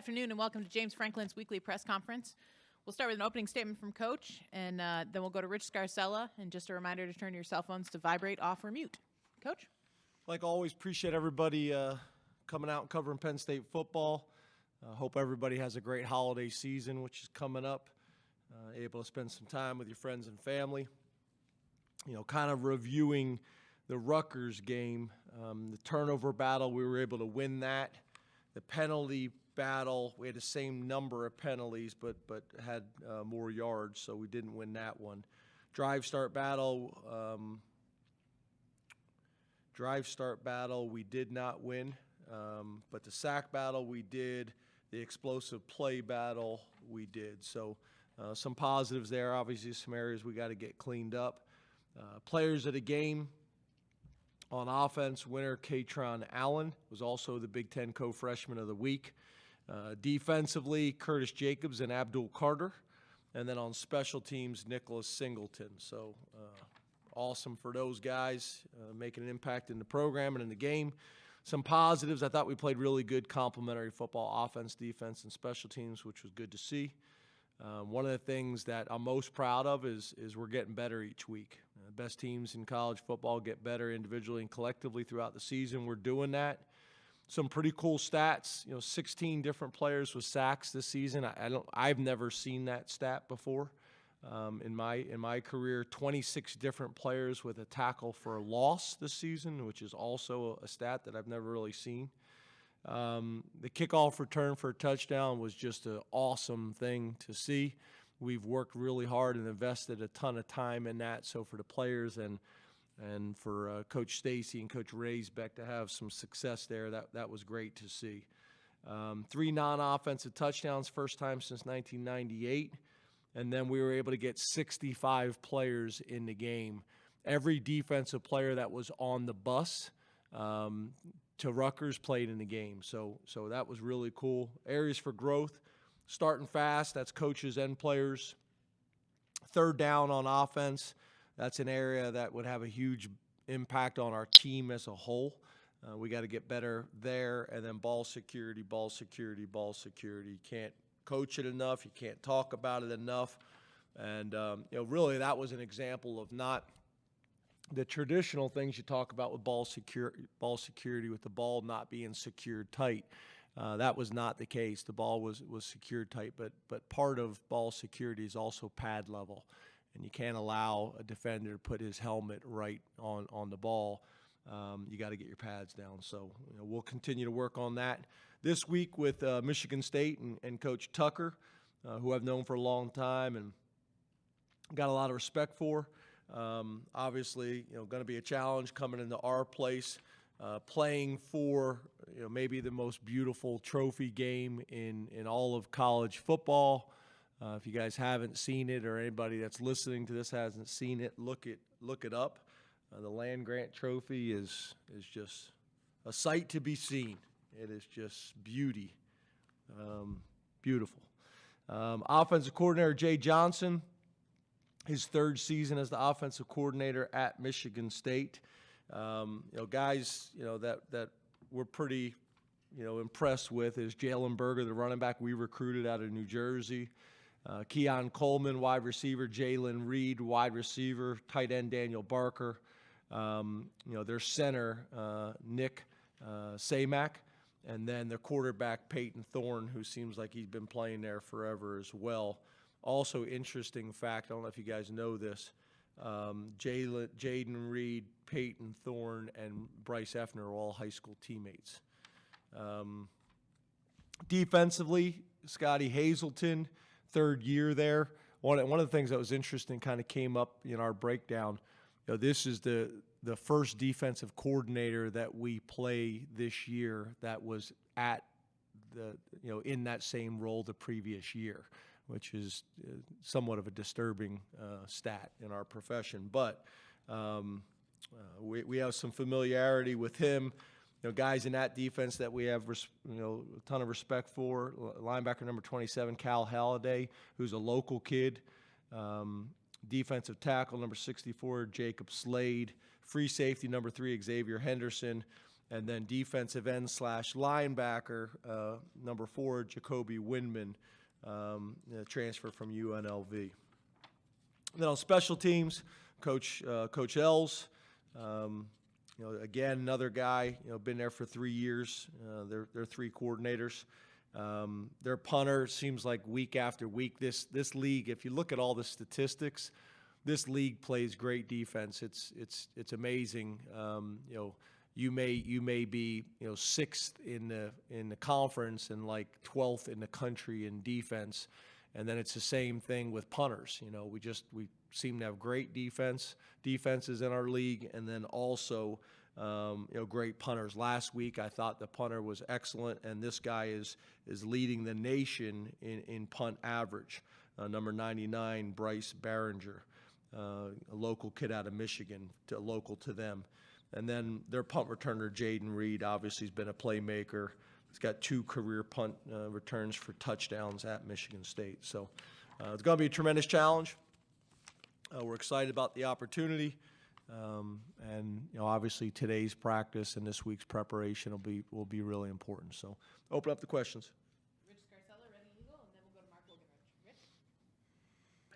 afternoon and welcome to James Franklin's weekly press conference. We'll start with an opening statement from Coach, and then we'll go to Rich Scarcella. And just a reminder to turn your cell phones to vibrate, off, or mute. Coach? Like always, appreciate everybody coming out and covering Penn State football. Hope everybody has a great holiday season, which is coming up. Able to spend some time with your friends and family. You know, kind of reviewing the Rutgers game, the turnover battle, we were able to win that. The penalty battle, we had the same number of penalties, but had more yards, so we didn't win that one. Drive start battle, we did not win, but the sack battle we did. The explosive play battle we did. So some positives there. Obviously, some areas we got to get cleaned up. Players of the game. On offense, winner Katron Allen was also the Big Ten co-freshman of the week. Defensively, Curtis Jacobs and Abdul Carter. And then on special teams, Nicholas Singleton. So awesome for those guys, making an impact in the program and in the game. Some positives, I thought we played really good complementary football, offense, defense, and special teams, which was good to see. One of the things that I'm most proud of is we're getting better each week. Best teams in college football get better individually and collectively throughout the season. We're doing that. Some pretty cool stats. 16 different players with sacks this season. I've never seen that stat before in my career. 26 different players with a tackle for a loss this season, which is also a stat that I've never really seen. The kickoff return for a touchdown was just an awesome thing to see. We've worked really hard and invested a ton of time in that. So for the players and for Coach Stacy and Coach Raisbeck to have some success there, that was great to see. 3 non-offensive touchdowns, first time since 1998. And then we were able to get 65 players in the game. Every defensive player that was on the bus to Rutgers played in the game. So that was really cool. Areas for growth, starting fast, that's coaches and players. Third down on offense, that's an area that would have a huge impact on our team as a whole. We got to get better there. And then ball security, ball security, ball security. You can't coach it enough. You can't talk about it enough. And, really that was an example of not the traditional things you talk about with ball security with the ball not being secured tight. That was not the case. The ball was secured tight, but part of ball security is also pad level, and you can't allow a defender to put his helmet right on the ball. You got to get your pads down. So we'll continue to work on that this week with Michigan State and Coach Tucker, who I've known for a long time and got a lot of respect for. Obviously, going to be a challenge coming into our place, playing for maybe the most beautiful trophy game in all of college football. If you guys haven't seen it, or anybody that's listening to this hasn't seen it, look it up. The Land Grant Trophy is just a sight to be seen. It is just beauty, beautiful. Offensive coordinator Jay Johnson. His third season as the offensive coordinator at Michigan State. Guys, that we're pretty, impressed with is Jalen Berger, the running back we recruited out of New Jersey. Keon Coleman, wide receiver. Jalen Reed, wide receiver. Tight end Daniel Barker. Their center, Nick Samak. And then their quarterback, Peyton Thorne, who seems like he's been playing there forever as well. Also, interesting fact, I don't know if you guys know this, Jaden Reed, Peyton Thorne, and Bryce Effner are all high school teammates. Defensively, Scotty Hazelton, third year there. One of the things that was interesting kind of came up in our breakdown. This is the first defensive coordinator that we play this year that was at in that same role the previous year, which is somewhat of a disturbing stat in our profession. But we have some familiarity with him. Guys in that defense that we have a ton of respect for. Linebacker number 27, Cal Halliday, who's a local kid. Defensive tackle number 64, Jacob Slade. Free safety number 3, Xavier Henderson. And then defensive end / linebacker, number 4, Jacoby Windman, transfer from UNLV. And then on special teams, Coach Els, again, another guy, been there for 3 years. They're 3 coordinators. Their punter seems like week after week. This league, if you look at all the statistics, this league plays great defense. It's amazing. You may be 6th in the conference and like 12th in the country in defense, and then it's the same thing with punters. We seem to have great defenses in our league, and then also great punters. Last week I thought the punter was excellent, and this guy is leading the nation in punt average. Number 99, Bryce Barringer, a local kid out of Michigan, local to them. And then their punt returner, Jaden Reed, obviously has been a playmaker. He's got 2 career punt returns for touchdowns at Michigan State. So it's going to be a tremendous challenge. We're excited about the opportunity. And obviously today's practice and this week's preparation will be really important. So open up the questions. Rich Scarcella, Ready Eagle, and then we'll go to Mark Wogenrich.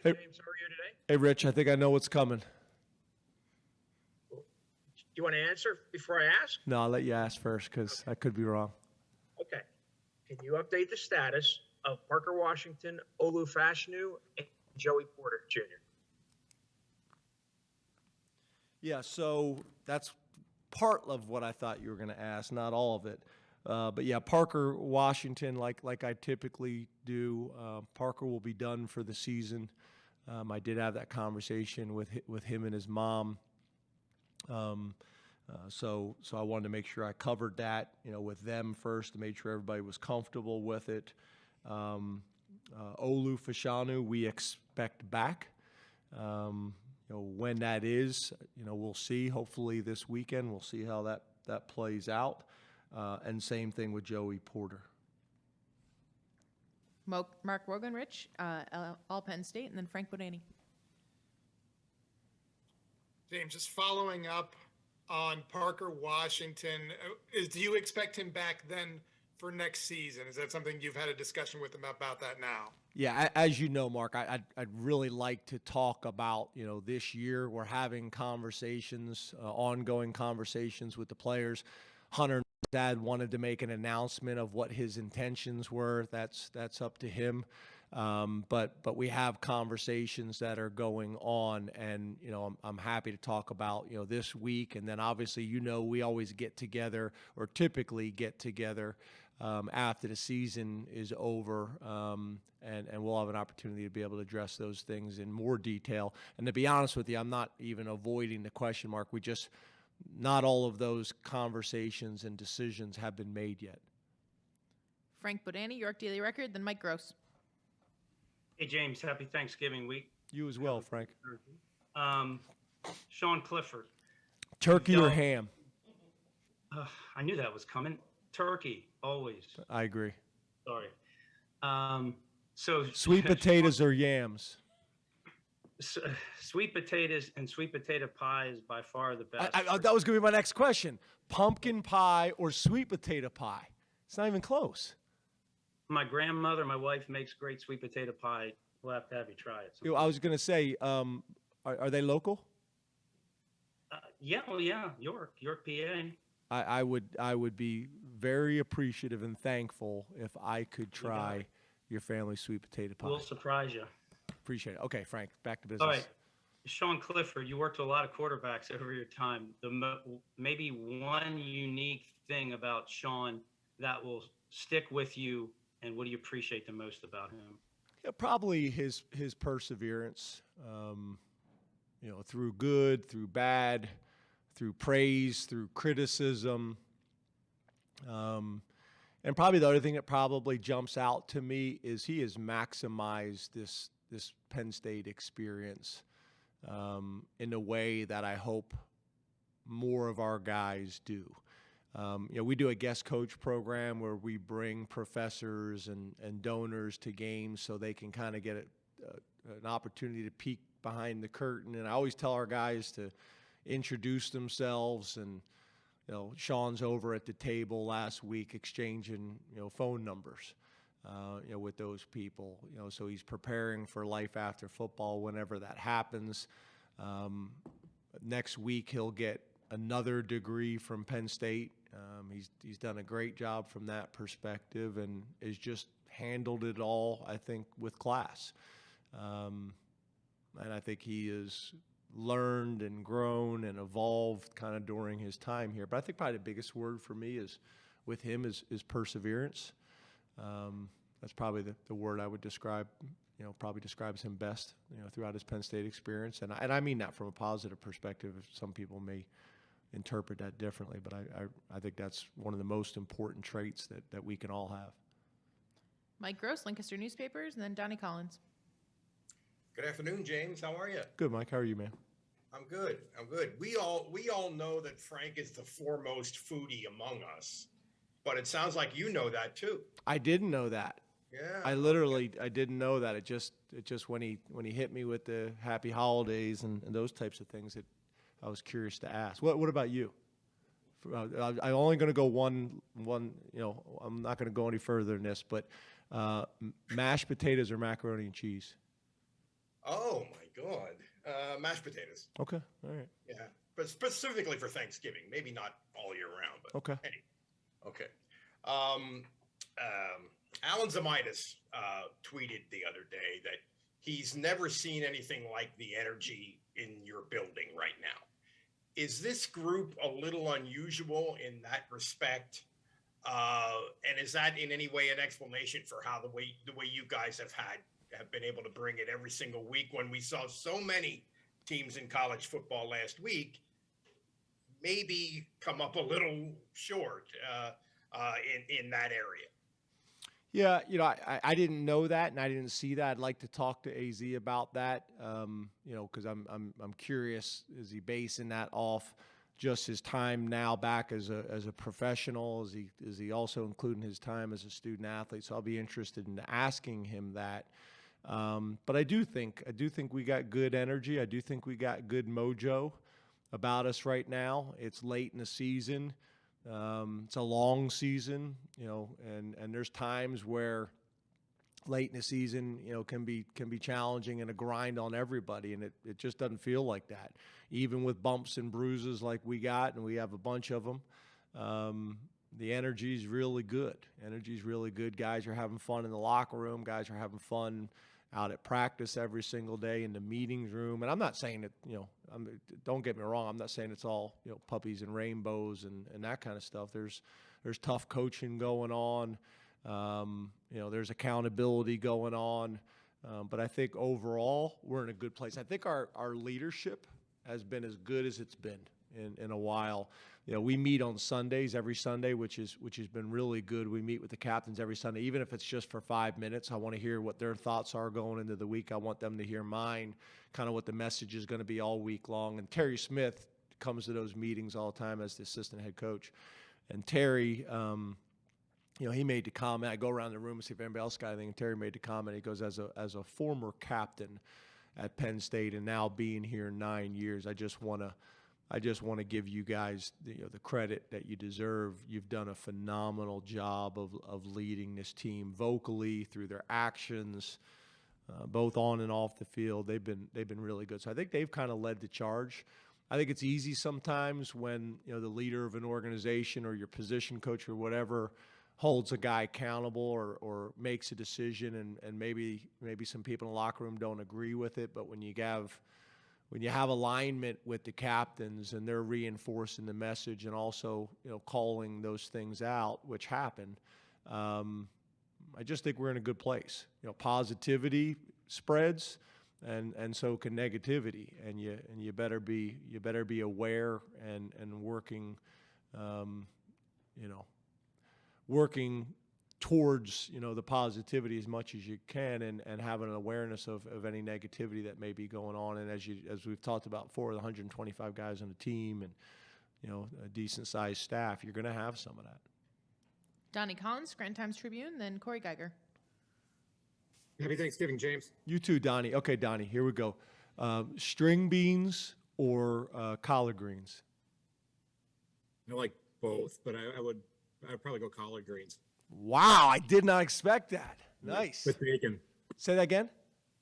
Rich? Hey, James, how are you today? Hey, Rich, I think I know what's coming. You want to answer before I ask? No, I'll let you ask first because I could be wrong. Okay. Can you update the status of Parker Washington, Olu Fashanu, and Joey Porter Jr.? Yeah, so that's part of what I thought you were going to ask, not all of it. But yeah, Parker Washington, like I typically do, Parker will be done for the season. I did have that conversation with him and his mom. So I wanted to make sure I covered that, with them first to make sure everybody was comfortable with it. Olu Fashanu, we expect back. When that is, we'll see. Hopefully this weekend, we'll see how that plays out. And same thing with Joey Porter. Mark Wogenrich, all Penn State, and then Frank Bodani. James, just following up on Parker Washington, do you expect him back then for next season? Is that something you've had a discussion with him about that now? Yeah, as you know, Mark, I'd really like to talk about, this year. We're having conversations, ongoing conversations with the players. Hunter, Dad wanted to make an announcement of what his intentions were. That's up to him. But we have conversations that are going on, and I'm happy to talk about this week, and then obviously we always get together, or typically get together after the season is over, and we'll have an opportunity to be able to address those things in more detail. And to be honest with you, I'm not even avoiding the question, Mark. Not all of those conversations and decisions have been made yet. Frank Bodani, York Daily Record, then Mike Gross. Hey, James, happy Thanksgiving week. You as well, Frank. Sean Clifford. Turkey or ham? I knew that was coming. Turkey, always. I agree. Sorry. So sweet potatoes or yams? Sweet potatoes and sweet potato pie is by far the best. That was going to be my next question. Pumpkin pie or sweet potato pie? It's not even close. My grandmother, my wife, makes great sweet potato pie. We'll have to have you try it. I was going to say, are they local? Yeah, York, PA. I would be very appreciative and thankful if I could try your family's sweet potato pie. We'll surprise you. Appreciate it. Okay, Frank, back to business. All right. Sean Clifford, you worked with a lot of quarterbacks over your time. Maybe one unique thing about Sean that will stick with you, and what do you appreciate the most about him? Yeah, probably his perseverance, through good, through bad, through praise, through criticism. And probably the other thing that probably jumps out to me is he has maximized this Penn State experience in a way that I hope more of our guys do. We do a guest coach program where we bring professors and donors to games so they can kind of get an opportunity to peek behind the curtain. And I always tell our guys to introduce themselves and Sean's over at the table last week exchanging, phone numbers, with those people, so he's preparing for life after football whenever that happens. Next week he'll get another degree from Penn State. He's done a great job from that perspective and has just handled it all, I think, with class. And I think he has learned and grown and evolved kind of during his time here. But I think probably the biggest word for me is with him is perseverance. That's probably the word I would describe, probably describes him best, throughout his Penn State experience. And I mean that from a positive perspective. Some people may interpret that differently, but I think that's one of the most important traits that we can all have. Mike Gross, Lancaster Newspapers, and then Donnie Collins. Good afternoon, James. How are you? Good, Mike. How are you, man? I'm good. We all know that Frank is the foremost foodie among us, but it sounds like you know that too. I didn't know that. Yeah. I didn't know that. It just when he hit me with the happy holidays and those types of things, I was curious to ask. What about you? I'm only going to go one. I'm not going to go any further than this. But mashed potatoes or macaroni and cheese? Oh my God. Mashed potatoes. Okay. All right. Yeah, but specifically for Thanksgiving, maybe not all year round, but okay. Anyway. Okay. Alan Zamitis tweeted the other day that he's never seen anything like the energy in your building right now. Is this group a little unusual in that respect? And is that in any way an explanation for how the way you guys have been able to bring it every single week when we saw so many teams in college football last week maybe come up a little short in that area? Yeah, I didn't know that and I didn't see that. I'd like to talk to AZ about that, because I'm curious. Is he basing that off just his time now back as a professional? Is he also including his time as a student athlete? So I'll be interested in asking him that. But I do think we got good energy. I do think we got good mojo about us right now. It's late in the season. It's a long season, and there's times where late in the season, can be challenging and a grind on everybody, and it just doesn't feel like that. Even with bumps and bruises like we got, and we have a bunch of them, the energy's really good. Energy's really good. Guys are having fun in the locker room. Guys are having fun out at practice every single day in the meetings room. And I'm not saying that, don't get me wrong. I'm not saying it's all, puppies and rainbows and that kind of stuff. There's tough coaching going on. There's accountability going on. But I think overall we're in a good place. I think our leadership has been as good as it's been in a while. We meet on Sundays, every Sunday, which has been really good. We meet with the captains every Sunday, even if it's just for 5 minutes. I want to hear what their thoughts are going into the week. I want them to hear mine, kind of what the message is going to be all week long. And Terry Smith comes to those meetings all the time as the assistant head coach. And Terry, he made the comment. I go around the room and see if anybody else got anything. And Terry made the comment. He goes, as a former captain at Penn State and now being here 9 years, I just want to give you guys the credit that you deserve. You've done a phenomenal job of leading this team vocally through their actions, both on and off the field. They've been really good. So I think they've kind of led the charge. I think it's easy sometimes when the leader of an organization or your position coach or whatever holds a guy accountable or makes a decision, and maybe some people in the locker room don't agree with it. But when you have alignment with the captains and they're reinforcing the message and also calling those things out, which happen, I just think we're in a good place. Positivity spreads, and so can negativity, and you better be aware and working, working towards the positivity as much as you can, and having an awareness of any negativity that may be going on. And as we've talked about before, the 125 guys on the team and a decent sized staff, you're going to have some of that. Donnie Collins, Scranton Times-Tribune, then Corey Geiger. Happy Thanksgiving, James. You too, Donnie. Okay, Donnie, here we go. String beans or collard greens? I like both, but I'd probably go collard greens Wow, I did not expect that. Nice. with bacon. Say that again.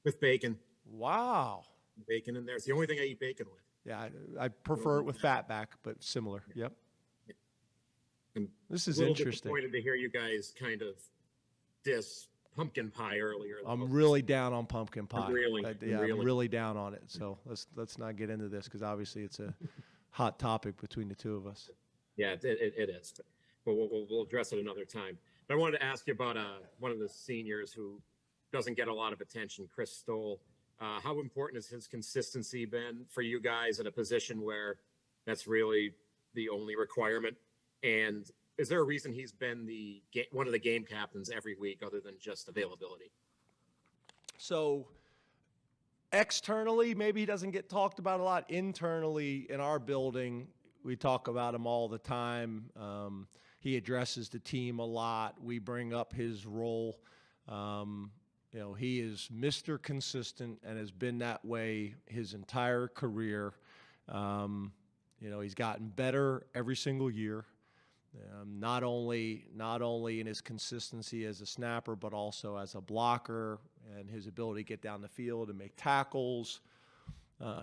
With bacon, Wow. bacon in there. It's the only thing I eat bacon with. Yeah, I prefer it with fat back, but similar. Yep. I'm This is a little interesting. disappointed to hear you guys kind of diss pumpkin pie earlier. I'm really down on pumpkin pie. reeling. Yeah, I'm I'm reeling. really down on it. So let's not get into this because obviously it's a hot topic between the two of us. Yeah, it is. But we'll address it another time. But I wanted to ask you about one of the seniors who doesn't get a lot of attention, Chris Stoll. How important has his consistency been for you guys in a position where that's really the only requirement? And is there a reason he's been one of the game captains every week other than just availability? So externally, maybe he doesn't get talked about a lot. Internally, in our building, we talk about him all the time. He addresses the team a lot. We bring up his role. He is Mr. Consistent and has been that way his entire career. He's gotten better every single year. Not only in his consistency as a snapper, but also as a blocker and his ability to get down the field and make tackles.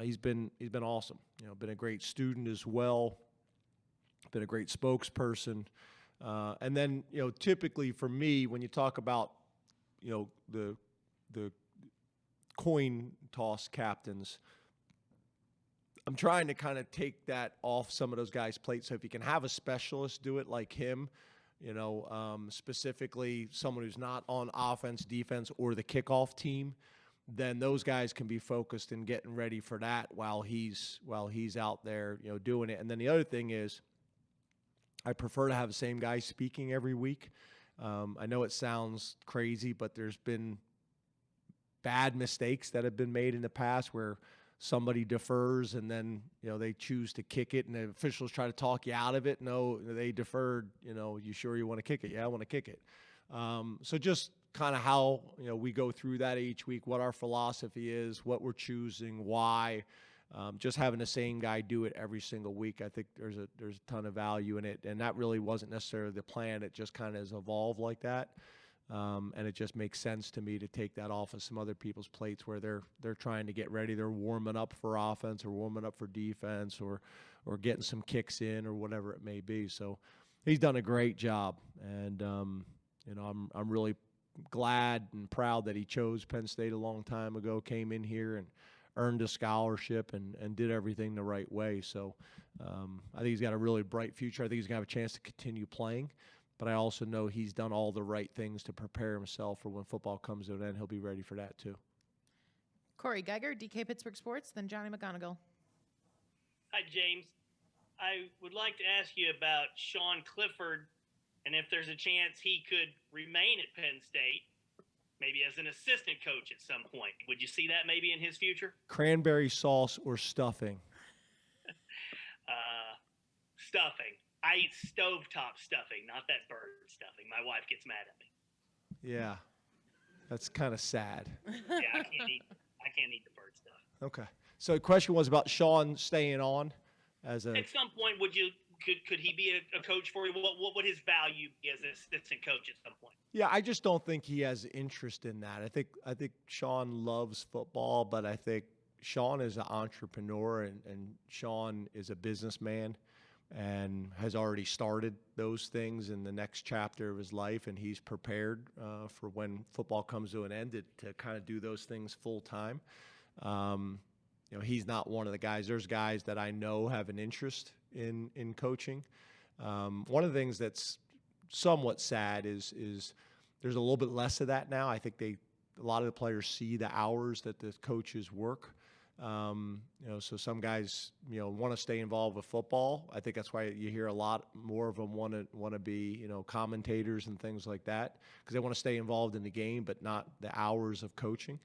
He's been awesome. Been a great student as well. Been a great spokesperson. And then typically for me, when you talk about the coin toss captains, I'm trying to kind of take that off some of those guys' plates. So if you can have a specialist do it like him, specifically someone who's not on offense, defense, or the kickoff team, then those guys can be focused and getting ready for that while he's out there, doing it. And then the other thing is, I prefer to have the same guy speaking every week. I know it sounds crazy, but there's been bad mistakes that have been made in the past where somebody defers and then they choose to kick it and the officials try to talk you out of it. No, they deferred. You sure you want to kick it? Yeah, I want to kick it. So just kind of how we go through that each week, what our philosophy is, what we're choosing, why. Just having the same guy do it every single week, I think there's a ton of value in it, and that really wasn't necessarily the plan. It just kind of has evolved like that. And it just makes sense to me to take that off of some other people's plates where they're trying to get ready. They're warming up for offense or warming up for defense or getting some kicks in or whatever it may be. So he's done a great job, and I'm really glad and proud that he chose Penn State a long time ago, came in here and earned a scholarship and did everything the right way. So I think he's got a really bright future. I think he's going to have a chance to continue playing. But I also know he's done all the right things to prepare himself for when football comes to an end. He'll be ready for that too. Corey Geiger, DK Pittsburgh Sports, then Johnny McGonigal. Hi, James. I would like to ask you about Sean Clifford and if there's a chance he could remain at Penn State, maybe as an assistant coach at some point. Would you see that maybe in his future? Cranberry sauce or stuffing? Stuffing. I eat stovetop stuffing, not that bird stuffing. My wife gets mad at me. Yeah, that's kind of sad. Yeah, I can't eat the bird stuff. Okay. So the question was about Sean staying on as a. At some point, could he be a coach for you? What would his value be as an assistant coach at some point? Yeah, I just don't think he has interest in that. I think Sean loves football, but I think Sean is an entrepreneur and Sean is a businessman and has already started those things in the next chapter of his life, and he's prepared for when football comes to an end to kind of do those things full time. He's not one of the guys. There's guys that I know have an interest in coaching. One of the things that's somewhat sad is there's a little bit less of that now. I think a lot of the players see the hours that the coaches work. So some guys, want to stay involved with football. I think that's why you hear a lot more of them want to be, commentators and things like that because they want to stay involved in the game, but not the hours of coaching.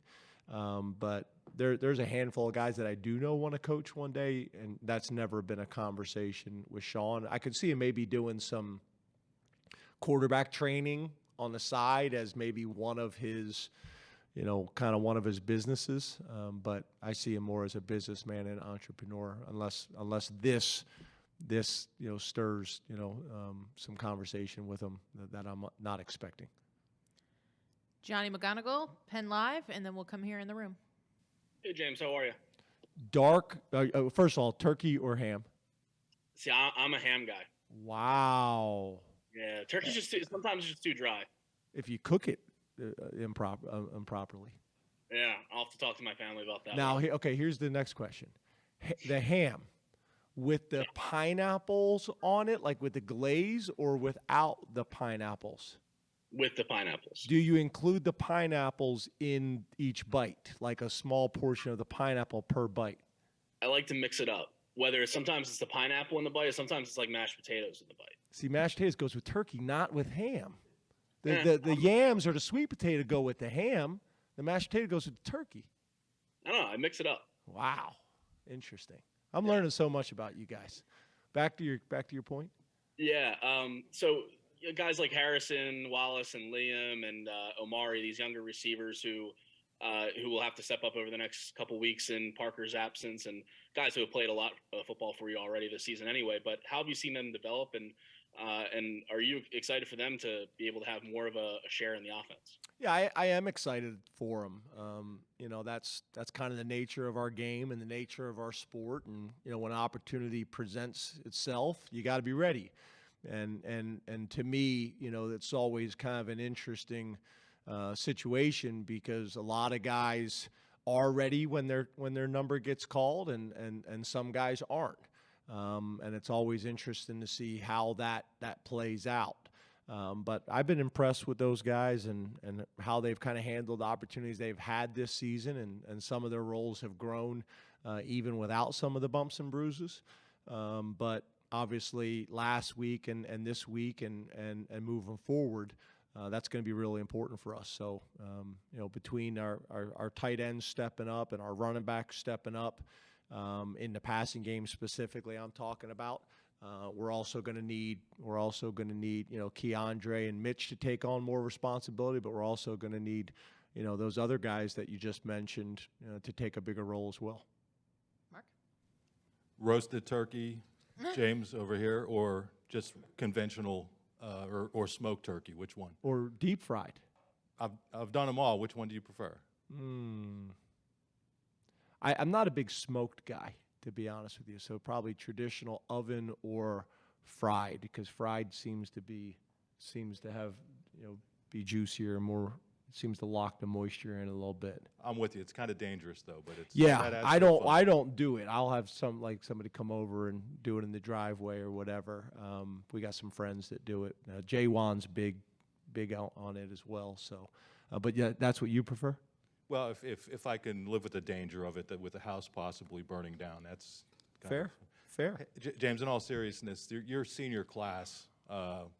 But there's a handful of guys that I do know want to coach one day, and that's never been a conversation with Sean. I could see him maybe doing some quarterback training on the side as maybe one of his kind of one of his businesses, but I see him more as a businessman and entrepreneur, unless this this, stirs, some conversation with them that I'm not expecting. Johnny McGonigal, Penn Live, and then we'll come here in the room. Hey, James, how are you? Dark, first of all, turkey or ham? See, I'm a ham guy. Wow. Yeah, turkey's sometimes just too dry. If you cook it improperly. Yeah, I'll have to talk to my family about that. Now, here's the next question. The ham, with the pineapples on it, like with the glaze, or without the pineapples? With the pineapples. Do you include the pineapples in each bite, like a small portion of the pineapple per bite? I like to mix it up. Sometimes it's the pineapple in the bite, or sometimes it's like mashed potatoes in the bite. See, mashed potatoes goes with turkey, not with ham. The yams or the sweet potato go with the ham. The mashed potato goes with the turkey. I don't know. I mix it up. Wow, interesting. I'm learning so much about you guys. Back to your point. Yeah. So guys like Harrison, Wallace, and Liam, and Omari, these younger receivers who will have to step up over the next couple weeks in Parker's absence, and guys who have played a lot of football for you already this season anyway. But how have you seen them develop, and are you excited for them to be able to have more of a share in the offense? Yeah, I am excited for them. That's kind of the nature of our game and the nature of our sport. And when an opportunity presents itself, you got to be ready. And to me, it's always kind of an interesting situation, because a lot of guys are ready when their number gets called, and some guys aren't. And it's always interesting to see how that plays out. But I've been impressed with those guys and how they've kind of handled the opportunities they've had this season, and some of their roles have grown even without some of the bumps and bruises. But obviously last week and this week and moving forward, that's going to be really important for us. So, between our tight ends stepping up and our running backs stepping up, in the passing game specifically, I'm talking about. We're also going to need Keandre and Mitch to take on more responsibility, but we're also going to need those other guys that you just mentioned to take a bigger role as well. Mark? Roasted turkey, James over here, or just conventional or smoked turkey? Which one? Or deep fried? I've done them all. Which one do you prefer? I'm not a big smoked guy, to be honest with you. So probably traditional oven or fried, because fried seems to have be juicier and more. It seems to lock the moisture in a little bit. I'm with you. It's kind of dangerous though, but it's I don't do it. I'll have somebody come over and do it in the driveway or whatever. We got some friends that do it. Jay Wan's big on it as well. So, but yeah, that's what you prefer. Well, if I can live with the danger of it, that with the house possibly burning down, that's fair. James, in all seriousness, your senior class,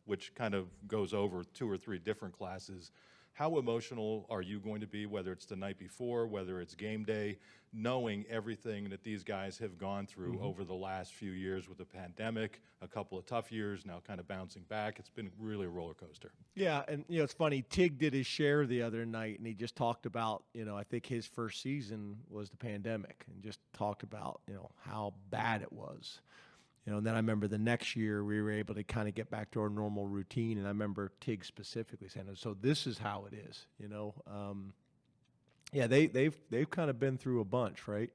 which kind of goes over 2 or 3 different classes, how emotional are you going to be, whether it's the night before, whether it's game day, knowing everything that these guys have gone through over the last few years with the pandemic, a couple of tough years, now kind of bouncing back? It's been really a roller coaster. Yeah, and it's funny, Tig did his share the other night, and he just talked about, I think his first season was the pandemic, and just talked about, how bad it was. And then I remember the next year we were able to kind of get back to our normal routine, and I remember Tig specifically saying, "So this is how it is," Yeah, they've kind of been through a bunch, right?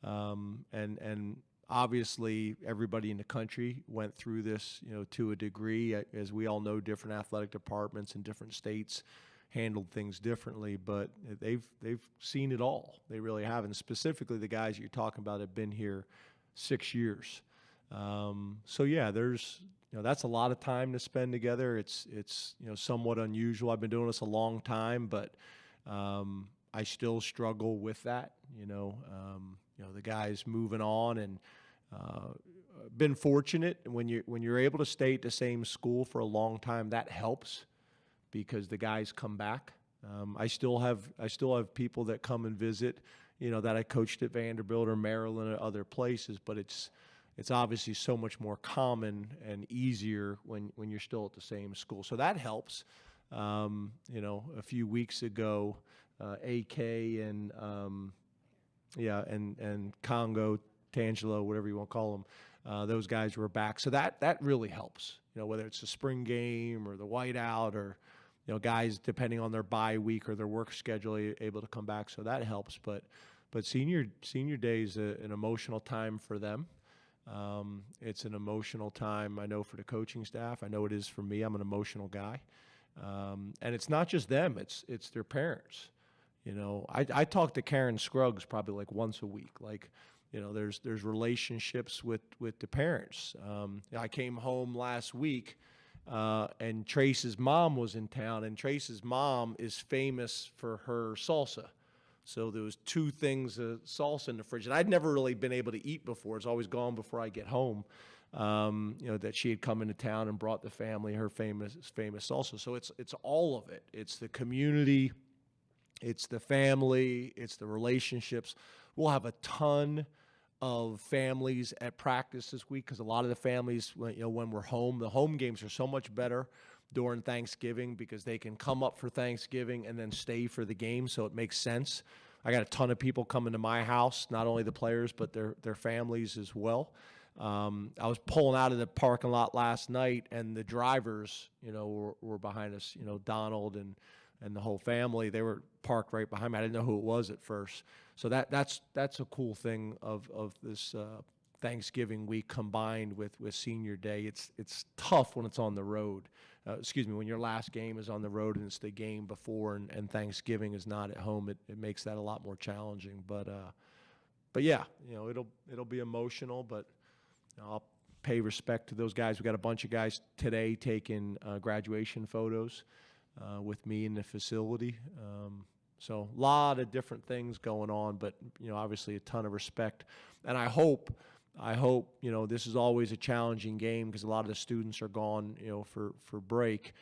And obviously everybody in the country went through this, to a degree. As we all know, different athletic departments in different states handled things differently, but they've seen it all. They really have, and specifically the guys you're talking about have been here 6 years. So yeah, that's a lot of time to spend together. It's somewhat unusual. I've been doing this a long time, but I still struggle with that. The guys moving on, and been fortunate when you're able to stay at the same school for a long time. That helps, because the guys come back. I still have people that come and visit, that I coached at Vanderbilt or Maryland or other places, but it's obviously so much more common and easier when you're still at the same school. So that helps. A few weeks ago, AK and Congo, Tangelo, whatever you want to call those guys were back. So that really helps, whether it's the spring game or the whiteout or, guys, depending on their bye week or their work schedule, able to come back. So that helps. But senior day is an emotional time for them. It's an emotional time, I know, for the coaching staff. I know it is for me. I'm an emotional guy. And it's not just them, it's their parents. I talk to Karen Scruggs probably like once a week. There's relationships with the parents. I came home last week, and Trace's mom was in town, and Trace's mom is famous for her salsa. So there was 2 things of salsa in the fridge, and I'd never really been able to eat before. It's always gone before I get home. That she had come into town and brought the family her famous salsa. So it's all of it. It's the community, it's the family, it's the relationships. We'll have a ton of families at practice this week because a lot of the families, when we're home, the home games are so much better during Thanksgiving because they can come up for Thanksgiving and then stay for the game, so it makes sense. I got a ton of people coming to my house, not only the players, but their families as well. I was pulling out of the parking lot last night, and the drivers, were behind us, Donald and the whole family. They were parked right behind me. I didn't know who it was at first. So that's a cool thing of this Thanksgiving week combined with senior day. It's tough when it's on the road. When your last game is on the road and it's the game before and Thanksgiving is not at home. It makes that a lot more challenging. But yeah, it'll be emotional, but I'll pay respect to those guys. We got a bunch of guys today taking graduation photos with me in the facility. So a lot of different things going on, but obviously a ton of respect. And I hope this is always a challenging game because a lot of the students are gone for break.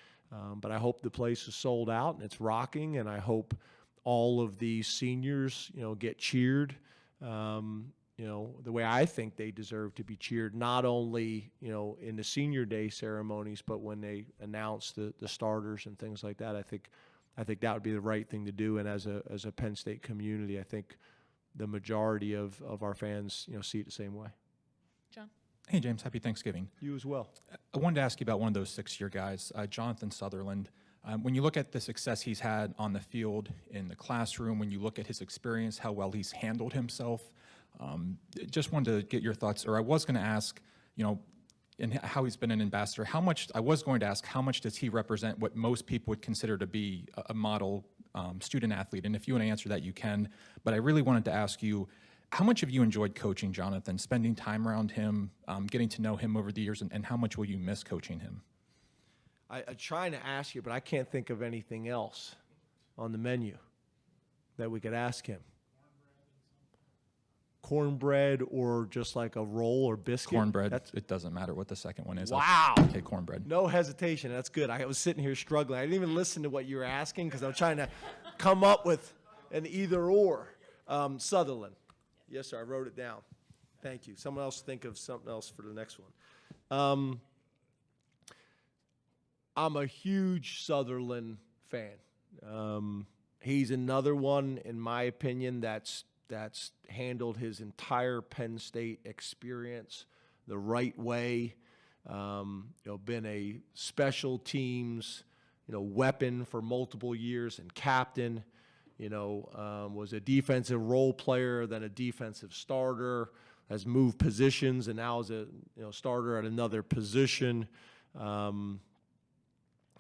But I hope the place is sold out and it's rocking, and I hope all of these seniors get cheered. The way I think they deserve to be cheered, not only, in the senior day ceremonies, but when they announce the starters and things like that. I think that would be the right thing to do. And as a Penn State community, I think the majority of our fans, see it the same way. John? Hey, James, happy Thanksgiving. You as well. I wanted to ask you about one of those 6-year guys, Jonathan Sutherland. When you look at the success he's had on the field, in the classroom, when you look at his experience, how well he's handled himself, just wanted to get your thoughts, or I was going to ask, and how he's been an ambassador. How much does he represent what most people would consider to be a model student athlete? And if you want to answer that, you can. But I really wanted to ask you, how much have you enjoyed coaching Jonathan, spending time around him, getting to know him over the years, and how much will you miss coaching him? I'm trying to ask you, but I can't think of anything else on the menu that we could ask him. Cornbread or just like a roll or biscuit? Cornbread. It doesn't matter what the second one is. Wow. I'll take cornbread. No hesitation. That's good. I was sitting here struggling. I didn't even listen to what you were asking because I'm trying to come up with an either or. Sutherland. Yes, sir. I wrote it down. Thank you. Someone else think of something else for the next one. I'm a huge Sutherland fan. He's another one, in my opinion, that's handled his entire Penn State experience the right way. Been a special teams, weapon for multiple years and captain. Was a defensive role player, then a defensive starter, has moved positions, and now is a starter at another position.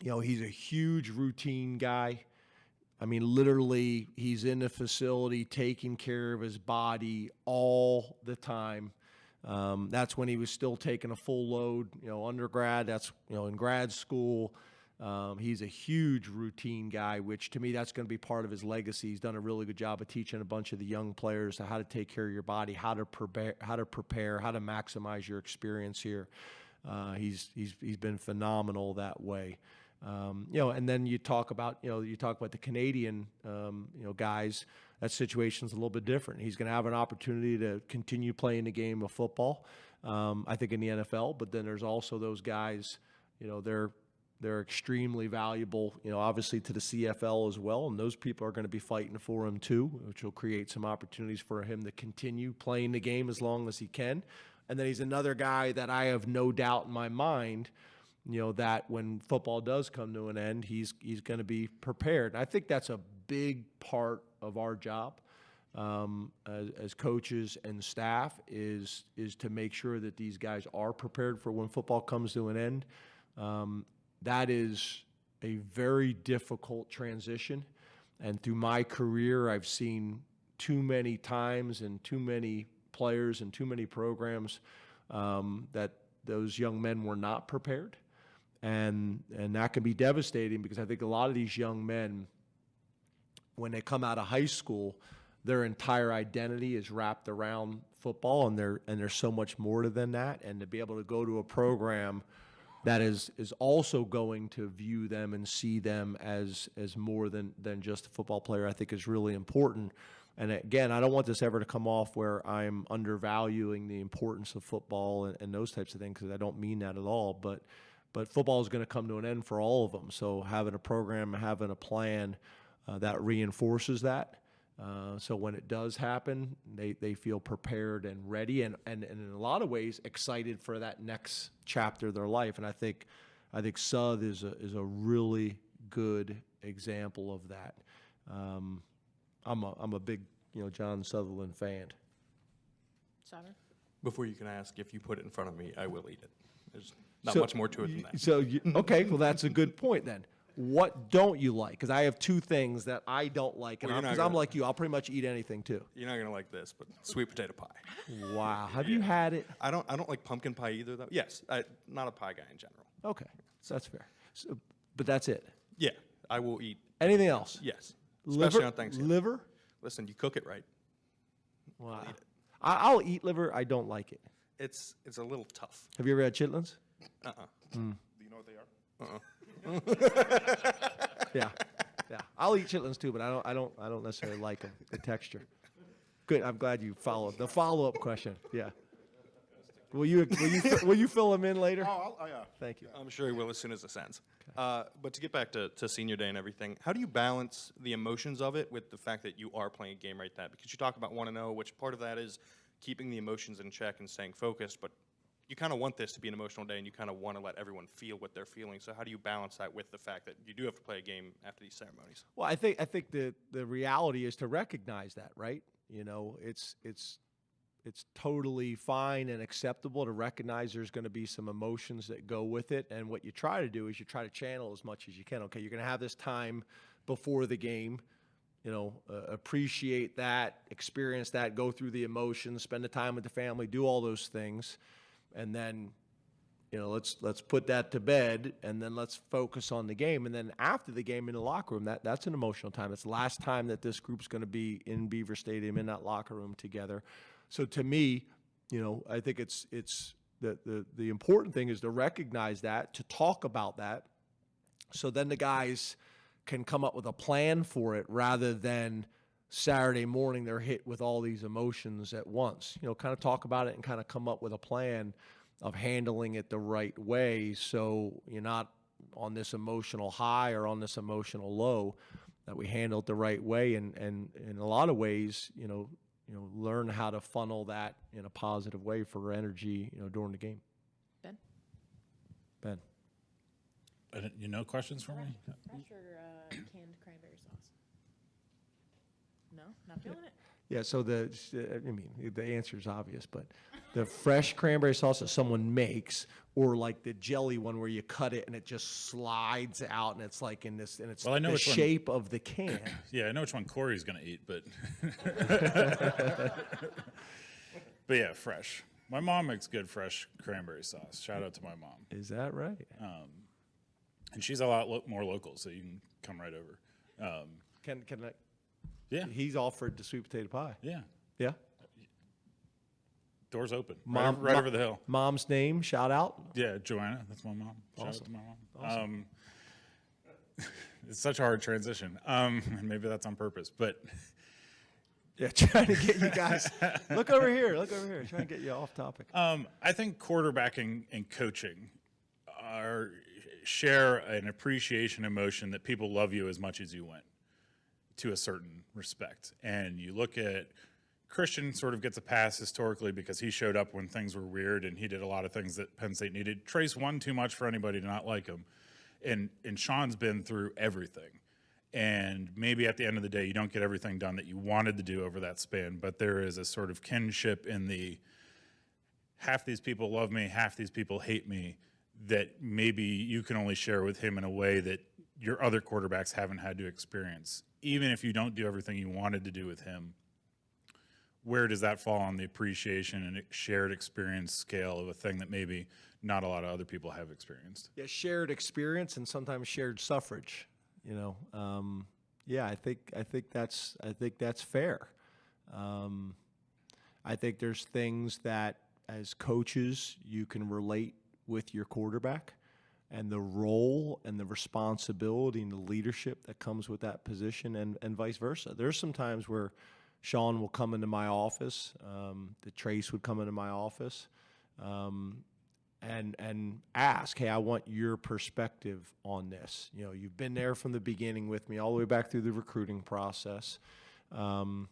He's a huge routine guy. I mean, literally, he's in the facility taking care of his body all the time. That's when he was still taking a full load, undergrad. That's, in grad school. He's a huge routine guy, which to me, that's going to be part of his legacy. He's done a really good job of teaching a bunch of the young players how to take care of your body, how to prepare, how to maximize your experience here. He's been phenomenal that way. And then you talk about the Canadian, guys. That situation's a little bit different. He's going to have an opportunity to continue playing the game of football, I think, in the NFL. But then there's also those guys, they're extremely valuable, obviously to the CFL as well. And those people are going to be fighting for him too, which will create some opportunities for him to continue playing the game as long as he can. And then he's another guy that I have no doubt in my mind, that when football does come to an end, he's going to be prepared. And I think that's a big part of our job as coaches and staff is to make sure that these guys are prepared for when football comes to an end. That is a very difficult transition. And through my career, I've seen too many times and too many players and too many programs that those young men were not prepared. And that can be devastating because I think a lot of these young men, when they come out of high school, their entire identity is wrapped around football, and there's so much more to than that. And to be able to go to a program that is also going to view them and see them as more than just a football player, I think is really important. And again, I don't want this ever to come off where I'm undervaluing the importance of football and those types of things, because I don't mean that at all. But football is going to come to an end for all of them. So having a program, having a plan that reinforces that. So when it does happen, they feel prepared and ready, and in a lot of ways excited for that next chapter of their life. And I think Sud is a really good example of that. I'm a big John Sutherland fan. Sauber? Before you can ask, if you put it in front of me, I will eat it. There's not much more to it than that. So okay, well that's a good point then. What don't you like? Because I have two things that I don't like, and Well, because I'm like you, I'll pretty much eat anything too. You're not gonna like this, but sweet potato pie. Wow, have you had it? I don't like pumpkin pie either, though. Yes, not a pie guy in general. Okay, so that's fair. So, but that's it. Yeah, I will eat Anything else? Yes, Liver? especially on Thanksgiving. Liver? Listen, you cook it right. Wow. Eat it. I'll eat liver. I don't like it. It's a little tough. Have you ever had chitlins? Do you know what they are? Yeah, yeah. I'll eat chitlins too, but I don't necessarily like them. The texture. Good. I'm glad you followed the follow-up question. Yeah. Will you fill them in later? Oh, yeah. Thank you. I'm sure he will as soon as it sends. But to get back to senior day and everything, how do you balance the emotions of it with the fact that you are playing a game right that? Because you talk about 1-0, which part of that is keeping the emotions in check and staying focused, but you kind of want this to be an emotional day and you kind of want to let everyone feel what they're feeling. So how do you balance that with the fact that you do have to play a game after these ceremonies? Well, I think the reality is to recognize that, right? It's totally fine and acceptable to recognize there's going to be some emotions that go with it. And what you try to do is you try to channel as much as you can. Okay, you're going to have this time before the game, appreciate that, experience that, go through the emotions, spend the time with the family, do all those things. And then, let's put that to bed, and then let's focus on the game. And then after the game in the locker room, that's an emotional time. It's the last time that this group's going to be in Beaver Stadium in that locker room together. So to me, I think it's the important thing is to recognize that, to talk about that, so then the guys can come up with a plan for it rather than Saturday morning they're hit with all these emotions at once. Kind of talk about it and kind of come up with a plan of handling it the right way, so you're not on this emotional high or on this emotional low, that we handle it the right way, and in a lot of ways, learn how to funnel that in a positive way for energy, during the game. Ben? Questions for me? Fresh or canned cranberry sauce? No, not feeling it. Yeah, so the answer is obvious, but the fresh cranberry sauce that someone makes, or like the jelly one where you cut it and it just slides out and it's like in this, and it's Well, I know the which one. shape of the can. Yeah, I know which one Corey's going to eat, but but yeah, fresh. My mom makes good fresh cranberry sauce. Shout out to my mom. Is that right? And she's a lot more local, so you can come right over. Can I? Yeah. He's offered the sweet potato pie. Yeah. Yeah. Door's open. Mom, right over the hill. Mom's name, shout out. Yeah, Joanna. That's my mom. Shout out Awesome. to my mom. Awesome. It's such a hard transition. And maybe that's on purpose, but Yeah, trying to get you guys. Look over here. Trying to get you off topic. I think quarterbacking and coaching share an appreciation emotion that people love you as much as you win, to a certain respect. And you look at Christian sort of gets a pass historically because he showed up when things were weird and he did a lot of things that Penn State needed. Trace won too much for anybody to not like him. And Sean's been through everything. And maybe at the end of the day, you don't get everything done that you wanted to do over that span, but there is a sort of kinship in the half these people love me, half these people hate me, that maybe you can only share with him in a way that your other quarterbacks haven't had to experience. Even if you don't do everything you wanted to do with him, where does that fall on the appreciation and shared experience scale of a thing that maybe not a lot of other people have experienced? Yeah, shared experience and sometimes shared suffrage. Yeah, I think that's fair. I think there's things that as coaches you can relate with your quarterback, and the role and the responsibility and the leadership that comes with that position, and vice versa. There's some times where Sean will come into my office, that Trace would come into my office, and ask, hey, I want your perspective on this. You've been there from the beginning with me all the way back through the recruiting process. And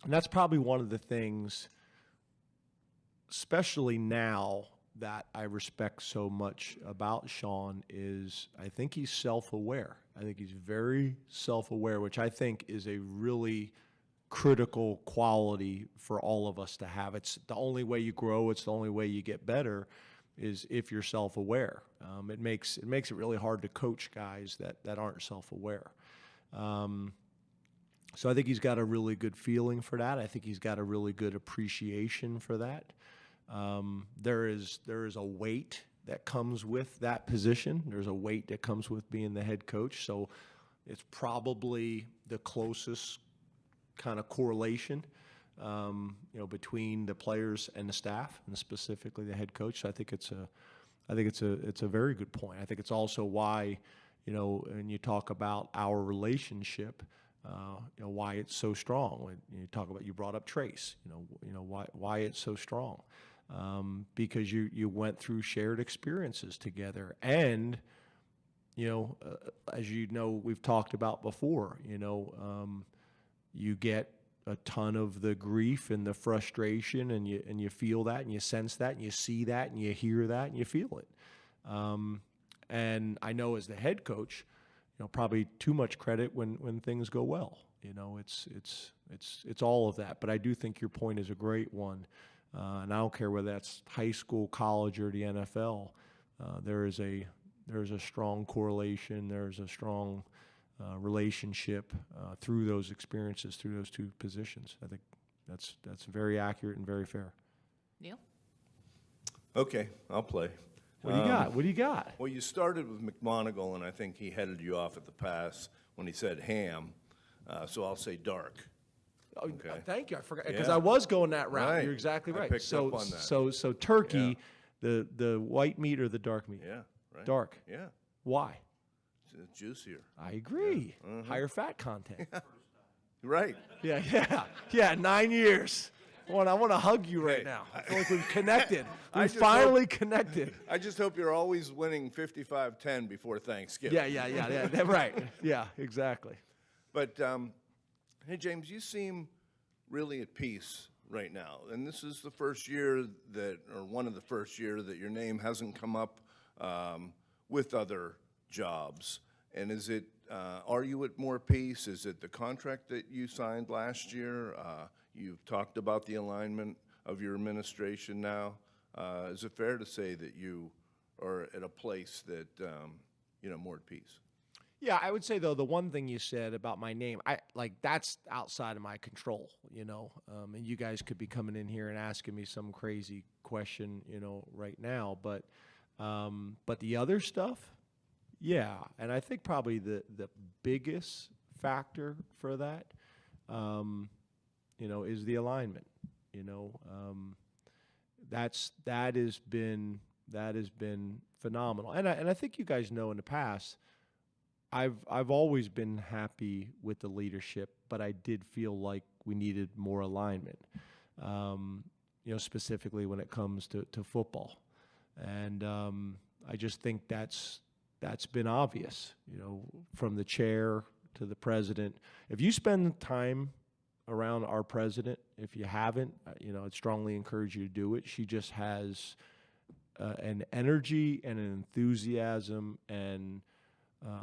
that's probably one of the things, especially now, that I respect so much about Sean is I think he's self-aware. I think he's very self-aware, which I think is a really critical quality for all of us to have. It's the only way you grow. It's the only way you get better is if you're self-aware. It makes it really hard to coach guys that aren't self-aware. So I think he's got a really good feeling for that. I think he's got a really good appreciation for that. There is a weight that comes with that position. There's a weight that comes with being the head coach. So it's probably the closest kind of correlation, between the players and the staff, and specifically the head coach. So I think it's a very good point. I think it's also why, when you talk about our relationship, why it's so strong. When you brought up Trace, why it's so strong. Because you went through shared experiences together, and as we've talked about before, you get a ton of the grief and the frustration, and you feel that, and you sense that, and you see that, and you hear that, and you feel it. And I know as the head coach, probably too much credit when things go well. It's all of that. But I do think your point is a great one. And I don't care whether that's high school, college, or the NFL. There is a strong correlation. There's a strong relationship through those experiences, through those two positions. I think that's very accurate and very fair. Neil? Okay, I'll play. What do you got? What do you got? Well, you started with McMonagle, and I think he headed you off at the pass when he said ham. So I'll say dark. Okay. Thank you. I forgot because Yeah. I was going that route. Right. You're exactly I right. picked So up on that. so turkey, the white meat or the dark meat? Yeah, right. Dark. Yeah, Why? it's juicier. I agree. Yeah. Mhm. Higher fat content. Right. Yeah. 9 years. I want to hug you right Hey, now. I feel like we've connected. I We've just finally hope- connected. I just hope you're always winning 55-10 before Thanksgiving. Yeah. Right. Yeah, exactly. But, hey, James, you seem really at peace right now. And this is the first year or one of the first year that your name hasn't come up with other jobs. And is it, are you at more peace? Is it the contract that you signed last year? You've talked about the alignment of your administration now. Is it fair to say that you are at a place that, more at peace? Yeah, I would say though the one thing you said about my name, that's outside of my control, and you guys could be coming in here and asking me some crazy question, right now, but the other stuff, yeah, and I think probably the biggest factor for that, is the alignment. That has been phenomenal, and I think you guys know in the past. I've always been happy with the leadership, but I did feel like we needed more alignment, specifically when it comes to football. And I just think that's been obvious, from the chair to the president. If you spend time around our president. If you haven't, I'd strongly encourage you to do it. She just has an energy and an enthusiasm and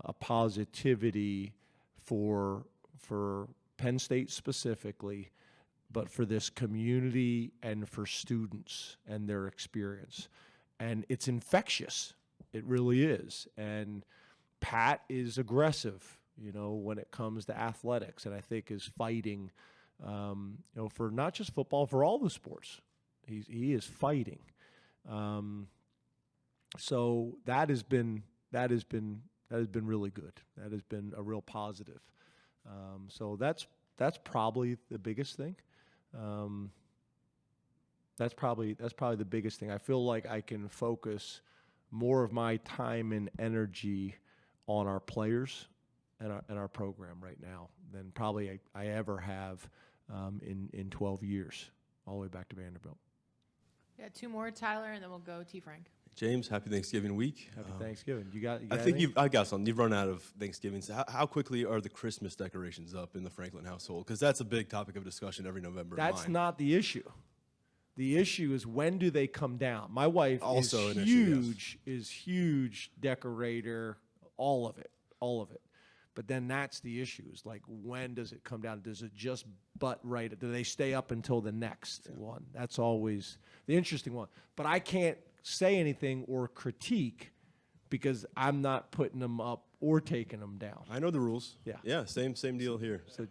a positivity for Penn State specifically, but for this community and for students and their experience. And it's infectious. It really is. And Pat is aggressive, when it comes to athletics, and I think is fighting, for not just football, for all the sports. He is fighting. So that has been really good. That has been a real positive. So that's probably the biggest thing. That's probably the biggest thing. I feel like I can focus more of my time and energy on our players and our program right now than probably I ever have in 12 years, all the way back to Vanderbilt. Yeah, 2 more, Tyler, and then we'll go T. Frank. James, happy Thanksgiving week. Happy Thanksgiving. You got I think anything? I got something. You've run out of Thanksgiving. So how quickly are the Christmas decorations up in the Franklin household? Because that's a big topic of discussion every November. That's not the issue. The issue is, when do they come down? My wife Also is an huge, issue, is huge decorator, all of it. But then that's the issue, is like, when does it come down? Does it just butt right? Do they stay up until the next one? That's always the interesting one. But I can't say anything or critique because I'm not putting them up or taking them down. I know the rules. Yeah. Yeah, same deal here. So,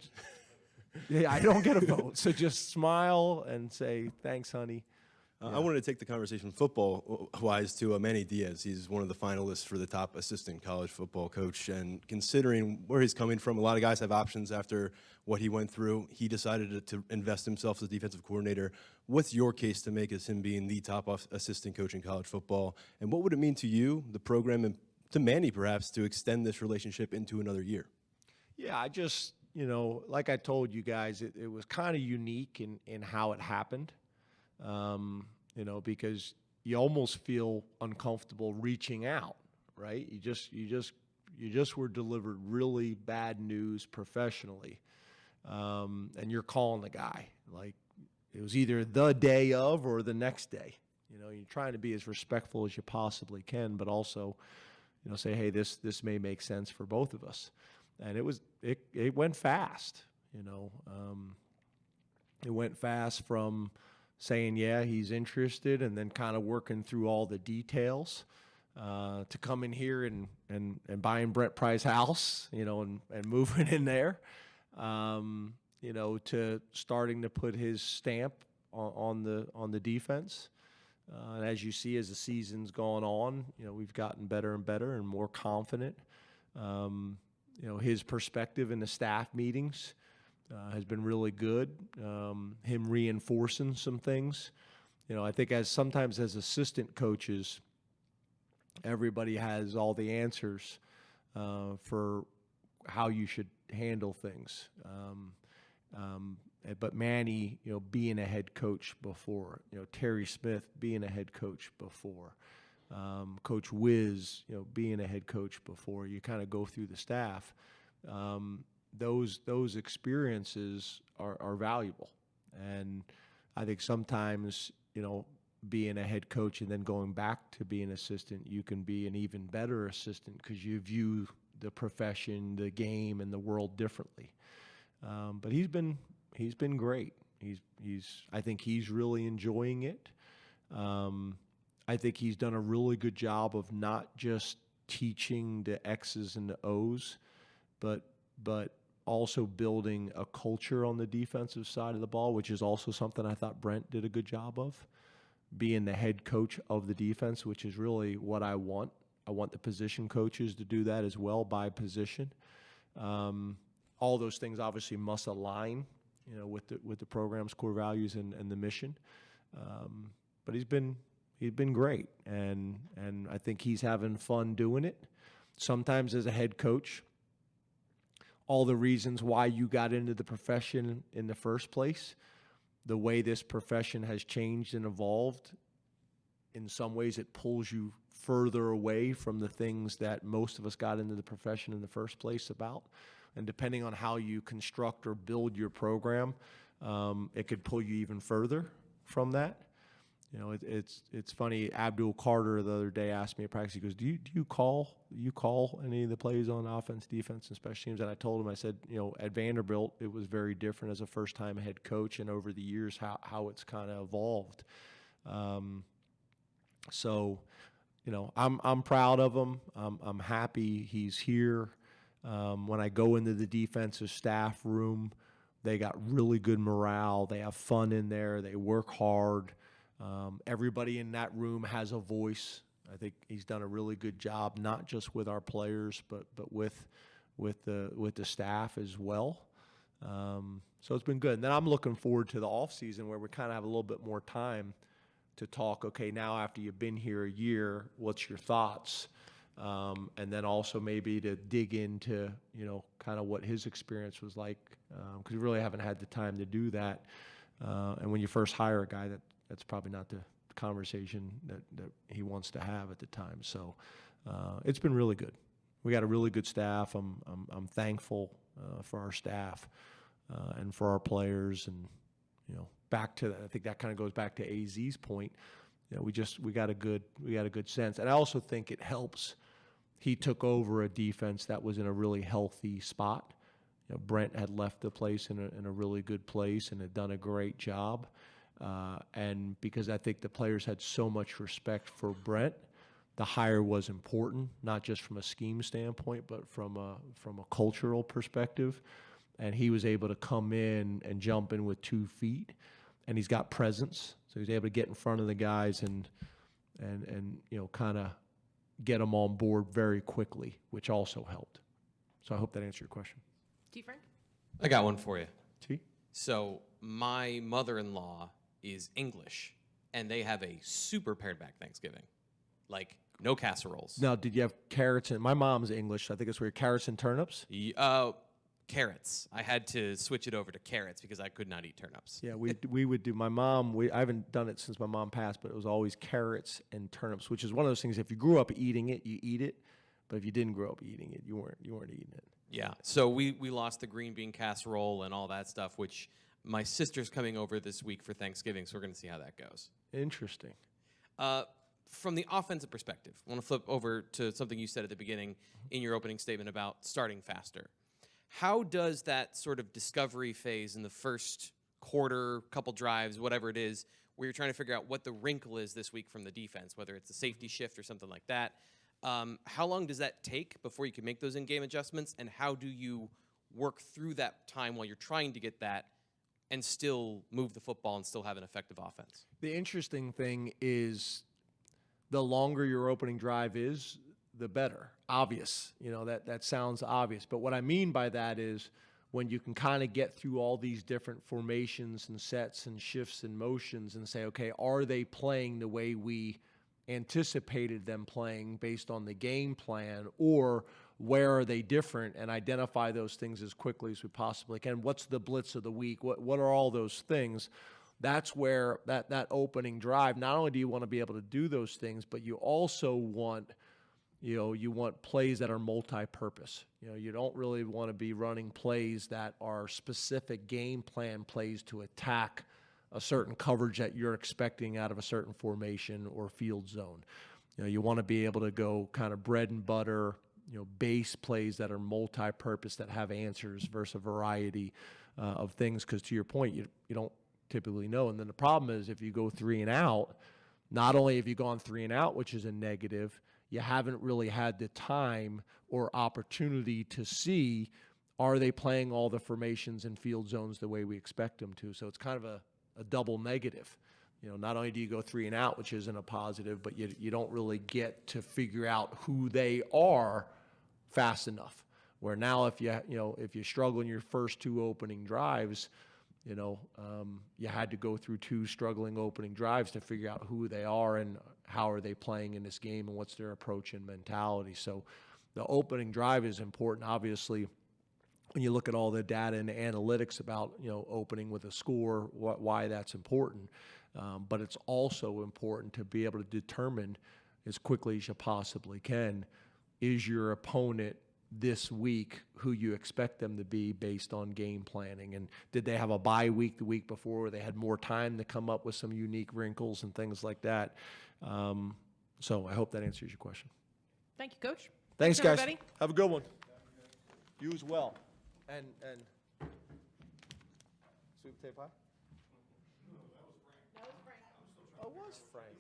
yeah, I don't get a vote. So just smile and say, thanks, honey. I wanted to take the conversation football-wise to Manny Diaz. He's one of the finalists for the top assistant college football coach. And considering where he's coming from, a lot of guys have options after what he went through. He decided to invest himself as defensive coordinator. What's your case to make as him being the top assistant coach in college football? And what would it mean to you, the program, and to Manny perhaps, to extend this relationship into another year? Yeah, I just, like I told you guys, it was kind of unique in how it happened. Because you almost feel uncomfortable reaching out, right? You just were delivered really bad news professionally, and you're calling the guy. Like, it was either the day of or the next day. You're trying to be as respectful as you possibly can, but also, say, hey, this may make sense for both of us. And it went fast. It went fast from saying, yeah, he's interested, and then kind of working through all the details, to come in here and buying Brent Pry's house, and moving in there, to starting to put his stamp on the defense. And as you see, as the season's gone on, we've gotten better and better and more confident. His perspective in the staff meetings has been really good. Him reinforcing some things. I think sometimes as assistant coaches, everybody has all the answers for how you should handle things. But Manny, being a head coach before, Terry Smith being a head coach before, Coach Wiz, being a head coach before, you kind of go through the staff. Those experiences are valuable. And I think sometimes, being a head coach and then going back to being an assistant, you can be an even better assistant because you view the profession, the game, and the world differently. But he's been great. I think he's really enjoying it. I think he's done a really good job of not just teaching the X's and the O's, but also building a culture on the defensive side of the ball, which is also something I thought Brent did a good job of, being the head coach of the defense, which is really what I want. I want the position coaches to do that as well by position. All those things obviously must align, with the program's core values and the mission. But he's been great, and I think he's having fun doing it. Sometimes as a head coach, all the reasons why you got into the profession in the first place, the way this profession has changed and evolved, in some ways it pulls you further away from the things that most of us got into the profession in the first place about. and depending on how you construct or build your program, it could pull you even further from that. You know, it's funny. Abdul Carter the other day asked me at practice. He goes, "Do you call any of the plays on offense, defense, and special teams?" And I told him, I said, you know, at Vanderbilt it was very different as a first-time head coach, and over the years how it's kind of evolved. So, you know, I'm proud of him. I'm happy he's here. When I go into the defensive staff room, they got really good morale. They have fun in there. They work hard. Everybody in that room has a voice. I think he's done a really good job, not just with our players, but with the staff as well. So it's been good. And then I'm looking forward to the off season where we kind of have a little bit more time to talk. Okay, now after you've been here a year, what's your thoughts? And then also maybe to dig into, you know, kind of what his experience was like, because we really haven't had the time to do that. And when you first hire a guy, that's probably not the conversation that he wants to have at the time. So it's been really good. We got a really good staff. I'm thankful for our staff and for our players. And, you know, back to that, I think that kind of goes back to AZ's point. You know, we got a good sense. And I also think it helps. He took over a defense that was in a really healthy spot. You know, Brent had left the place in a really good place and had done a great job. And because I think the players had so much respect for Brent, the hire was important, not just from a scheme standpoint, but from a cultural perspective. And he was able to come in and jump in with 2 feet, and he's got presence, so he's able to get in front of the guys and you know, kind of get them on board very quickly, which also helped. So I hope that answered your question. T. Frank? I got one for you. T? So my mother-in-law is English, and they have a super pared back Thanksgiving, like no casseroles. Now, did you have carrots? And my mom's English. I think it's weird. Carrots and turnips. Carrots. I had to switch it over to carrots because I could not eat turnips. Yeah, we would do. My mom. I haven't done it since my mom passed, but it was always carrots and turnips, which is one of those things. If you grew up eating it, you eat it. But if you didn't grow up eating it, you weren't eating it. Yeah. So we lost the green bean casserole and all that stuff, which my sister's coming over this week for Thanksgiving, so we're going to see how that goes. Interesting. From the offensive perspective, I want to flip over to something you said at the beginning in your opening statement about starting faster. How does that sort of discovery phase in the first quarter, couple drives, whatever it is, where you're trying to figure out what the wrinkle is this week from the defense, whether it's a safety shift or something like that, how long does that take before you can make those in-game adjustments, and how do you work through that time while you're trying to get that and still move the football and still have an effective offense? The interesting thing is the longer your opening drive is, the better. Obvious. You know, that sounds obvious. But what I mean by that is when you can kind of get through all these different formations and sets and shifts and motions and say, okay, are they playing the way we anticipated them playing based on the game plan, or where are they different, and identify those things as quickly as we possibly can. What's the blitz of the week? What are all those things? That's where that opening drive, not only do you want to be able to do those things, but you also want, you know, you want plays that are multi-purpose. You know, you don't really want to be running plays that are specific game plan plays to attack a certain coverage that you're expecting out of a certain formation or field zone. You know, you want to be able to go kind of bread and butter, you know, base plays that are multi-purpose, that have answers versus a variety of things. Because to your point, you don't typically know. And then the problem is if you go 3 and out, not only have you gone 3 and out, which is a negative, you haven't really had the time or opportunity to see, are they playing all the formations and field zones the way we expect them to? So it's kind of a double negative. You know, not only do you go 3 and out, which isn't a positive, but you don't really get to figure out who they are fast enough. Where now if you struggle in your first 2 opening drives, you know, you had to go through 2 struggling opening drives to figure out who they are and how are they playing in this game and what's their approach and mentality. So the opening drive is important, obviously, when you look at all the data and analytics about, you know, opening with a score, why that's important. But it's also important to be able to determine as quickly as you possibly can, is your opponent this week who you expect them to be based on game planning. And did they have a bye week the week before where they had more time to come up with some unique wrinkles and things like that? So I hope that answers your question. Thank you, Coach. Thanks, guys. everybody. Have a good one. You as well. And sweet potato pie? That was Frank. Oh, it was Frank.